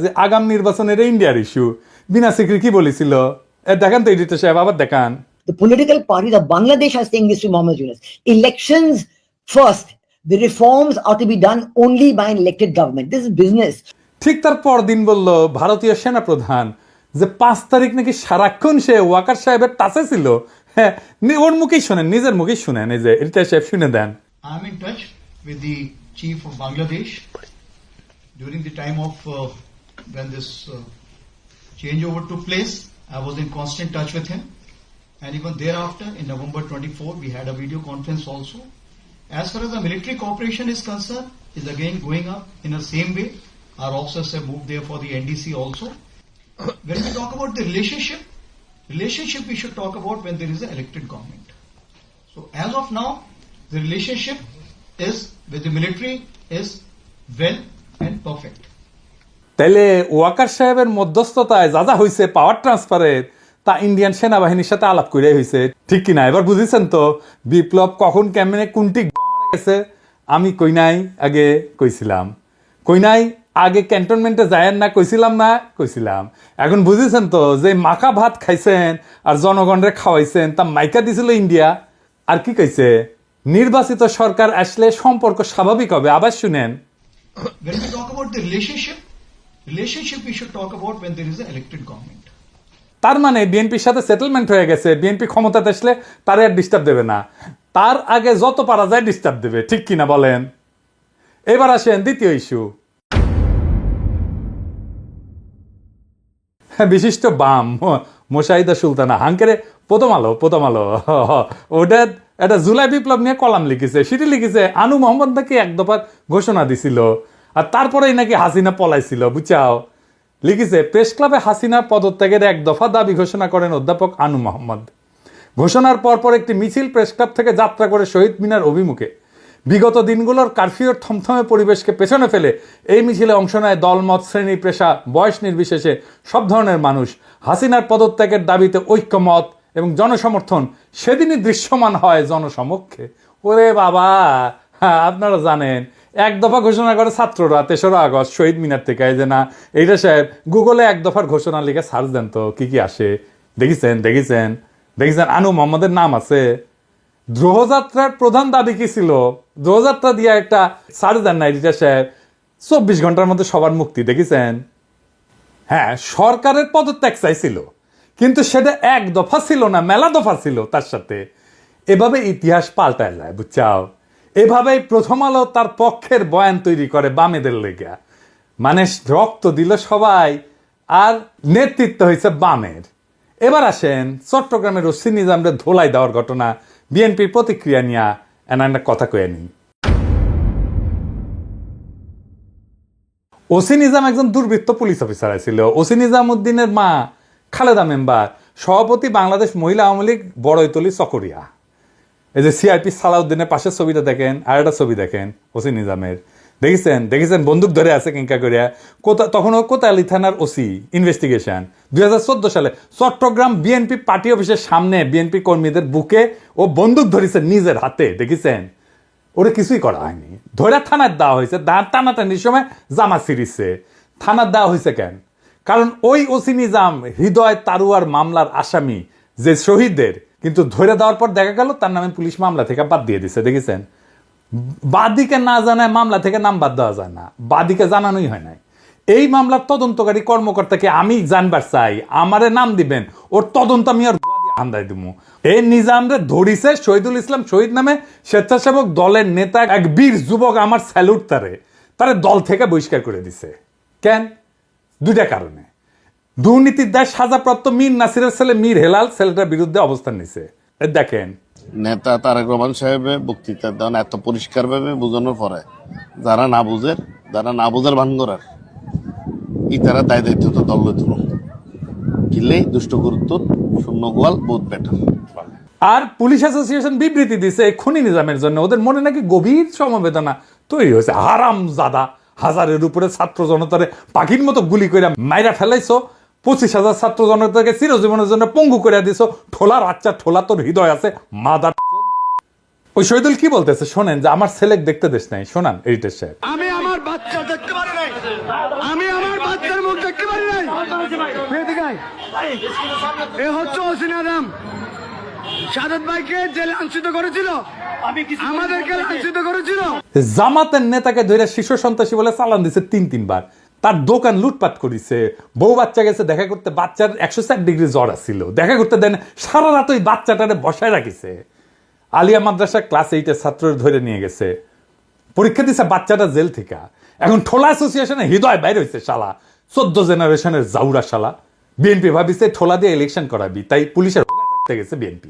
যে আগাম নির্বাচনের ইন্ডিয়ার ইস্যু বিনা সিকরি কি বলেছিল দেখান তো এডিটর সাহেব আবার দেখান The political parties of Bangladesh are saying this to Mohammed Yunus. Elections first. The reforms are to be done only by an elected government. This is business. ঠিক তার পরদিন বলল ভারতীয় সেনা প্রধান যে 5 তারিখ নাকি সারাক্ষণ সে ওয়াকার সাহেবের টাচে ছিল। হ্যাঁ, ওর মুখেই শুনেন, নিজের মুখেই শুনেন, এই যে এডিটর সাহেব শুনে দেন। I am in touch with the chief of Bangladesh during the time of when this changeover took place. I was in constant touch with him, and even thereafter, in November 24, we had a video conference also. As far as the military cooperation is concerned, is again going up in the same way. Our officers have moved there for the NDC also. When we talk about the relationship we should talk about when there is an elected government. So as of now, the relationship is with the military is well and perfect. তাইলে ওয়াকার সাহেবের মধ্যস্থতায় যা যা হয়েছে পাওয়ার ট্রান্সফারের তা Indian সেনাবাহিনীর সাথে আলাপ করে হয়েছে, ঠিক কিনা? এবার বুঝেছেন তো বিপ্লব কখন কেমনে কোনটি গেছে? আমি কই নাই আগে কইছিলাম, কই নাই আগে ক্যান্টনমেন্টে যায়েন না কইছিলাম, না কইছিলাম। এখন বুঝেছেন তো যে মাখা ভাত খাইছেন আর জনগণরে খাওয়াইছেন তা মাইকা দিছিল ইন্ডিয়া। আর কি কইছে? নির্বাচিত সরকার আসলে সম্পর্ক স্বাভাবিক হবে। আবার শুনেন, when we talk about the relationship we should talk about when there is an elected government. তার মানে বিএনপির সাথে সেটেলমেন্ট হয়ে গেছে, বিএনপি ক্ষমতাতে আসলে তার আর ডিস্টার্ব দেবে না, তার আগে যত পারা যায় ডিস্টার্ব দেবে, ঠিক কিনা বলেন? এবার আসেন দ্বিতীয় ইস্যু। বিশিষ্ট বাম মোশাহিদা সুলতানা হাঙ্কেরে প্রথম আলো ওটা একটা জুলাই বিপ্লব নিয়ে কলাম লিখেছে, সেটি লিখেছে আনু মোহাম্মদ নাকি এক দফার ঘোষণা দিছিল আর তারপরেই নাকি হাসিনা পলাইছিল, বুঝাও। লিখেছে প্রেস ক্লাবে হাসিনার পদত্যাগের এক দফা দাবি ঘোষণা করেন অধ্যাপক আনু মোহাম্মদ। ঘোষণার পরপর একটি মিছিল প্রেস ক্লাব থেকে যাত্রা করে শহীদ মিনার অভিমুখে। বিগত দিনগুলোর কারফিউর থমথমে পরিবেশকে পেছনে ফেলে এই মিছিলে অংশ নেয় দলমত, শ্রেণী, পেশা, বয়স নির্বিশেষে সব ধরনের মানুষ। হাসিনার পদত্যাগের দাবিতে ঐক্যমত এবং জনসমর্থন সেদিনই দৃশ্যমান হয় জনসমক্ষে। ওরে বাবা, হ্যাঁ আপনারা জানেন এক দফা ঘোষণা করে ছাত্ররা 3রা আগস্ট শহীদ মিনার থেকে। এই যে না এইটা সাহেব গুগলে এক দফার ঘোষণা লিখে সার্চ দেন তো কি কি আসে। দেখেছেন আনু মোহাম্মদের নাম আছে। দ্রোহযাত্রার প্রধান দাবি কি ছিল? দ্রোহযাত্রা দিয়ে একটা সার্চ দেন না এডিটর সাহেব, 24 ঘন্টার মধ্যে সবার মুক্তি। দেখেছেন? হ্যাঁ, সরকারের পদত্যাগ চাইছিল কিন্তু সেটা এক দফা ছিল না, মেলা দফা ছিল তার সাথে। এভাবে ইতিহাস পাল্টায় যায়, বুঝছাও। এভাবেই প্রথম আলো তার পক্ষের বয়ান তৈরি করে বামেদের লেগা, মানে রক্ত দিল সবাই আর নেতৃত্ব হয়েছে বামের। এবার আসেন চট্টগ্রামের ওসি নিজামরে ধোলাই দেওয়ার ঘটনা, বিএনপির প্রতিক্রিয়া নিয়ে একটা কথা কয়ে নি। ওসি নিজাম একজন দুর্বৃত্ত পুলিশ অফিসার ছিল। ওসি নিজামউদ্দিনের মা খালেদা মেম্বার, সভাপতি বাংলাদেশ মহিলা আওয়ামী লীগ বড়ইতলি চকরিয়া। এই যে সিআরপি সালাউদ্দিনের পাশের ছবিটা দেখেন, আর একটা ছবি দেখেন ওসি নিজামের। দেখেছেন বন্দুক ধরে আছে কিংকা করিয়া। তখনও কোতোয়ালি থানার ওসি ইনভেস্টিগেশন। 2014 সালে চট্টগ্রাম বিএনপি পার্টি অফিসের সামনে বিএনপি কর্মীদের বুকে ও বন্দুক ধরেছে নিজের হাতে। দেখেছেন? ওরা কিছুই করা হয়নি, ধরে থানার দেওয়া হয়েছে। টানাটানির সময় জামা ছিঁড়িছে। থানার দেওয়া হয়েছে কেন? কারণ ওই ওসি নিজাম হৃদয় তারুয়ার মামলার আসামি যে শহীদদের, কিন্তু ধরে দেওয়ার পর দেখা গেল তার নামে পুলিশ মামলা থেকে বাদ দিয়ে দিছে। দেখেছেন? বাদীকে না জানায় মামলা থেকে নাম বাদ দেওয়া যায় না, বাদীকে জানানোই হয় নাই। এই মামলার তদন্তকারী কর্মকর্তাকে আমি জানবার চাই, আমারে নাম দিবেন, ওর তদন্ত আমি আর আন্দাই দিব। এই নিজামরে ধরিছে শহীদুল ইসলাম শহীদ নামে স্বেচ্ছাসেবক দলের নেতা এক বীর যুবক। আমার স্যালুট তারে দল থেকে বহিষ্কার করে দিছে। কেন? 2টা কারণে। দুর্নীতির দায় সাজাপ্রাপ্ত মীর নাসিরের ছেলে মীর হেলাল ছেলেটার বিরুদ্ধে অবস্থান নিছে। দেখেন নেতা তারেক রহমান সাহেবের বক্তৃতা দেন এত পরিষ্কার ভাবে বোঝানোর পরে যারা না বুঝার ভান করার ইতারা দায় দায়িত্ব তো দল লইত কিলে দুষ্ট গুরুত্ব শূন্য গোয়াল বহুত বেটার। আর পুলিশ অ্যাসোসিয়েশন বিবৃতি দিছে খুনি নিজামের জন্য ওদের মনে নাকি গভীর সমবেদনা তৈরি হয়েছে। হারাম জাদা, হাজারের উপরে ছাত্র জনতারে পাখির মতো গুলি করে মাইরা ফেলাইছো, 25,000 ছাত্র জনতাকে চিরজীবনের জন্য পঙ্গু করে দিছো। ঠোলার আচ্ছা ঠোলা তোর হৃদয় আছে মাদার। ওই শহীদুল কি বলতেছে শোনেন, যে আমার ছেলে দেখতে দেশ নাই। শোনান এডিটর সাহেব। আমি আমার বাচ্চা দেখতে পারি নাই, আমি আমার বাচ্চার এদিকে আয়। এ হচ্ছে হোসেন আদম শাহাদাত ভাইকে যে লাঞ্ছিত করেছিল, আমাদেরকে লাঞ্ছিত করেছিল। জামাতের নেতাকে ধরে শিশু সন্ত্রাসী বলে চালান দিছে 3-3 বার, তার দোকান লুটপাট করিছে, বউ বাচ্চা গেছে দেখা করতে, বাচ্চার 104 ডিগ্রি জ্বর আসছিল, দেখা করতে দেন, সারা রাত ওই বাচ্চাটারে বসায় রাখিছে। আলিয়া মাদ্রাসা ক্লাস 8-এর ছাত্রের ধরে নিয়ে গেছে, পরীক্ষা দিছে বাচ্চাটা জেল থেকে। এখন ঠোলা অ্যাসোসিয়েশনে হৃদয় বাইরে হয়েছে শালা, 14 জেনারেশনের জাউরা শালা। বিএনপি ভাবিছে ঠোলা দিয়ে ইলেকশন করাবি, তাই পুলিশের গেছে বিএনপি।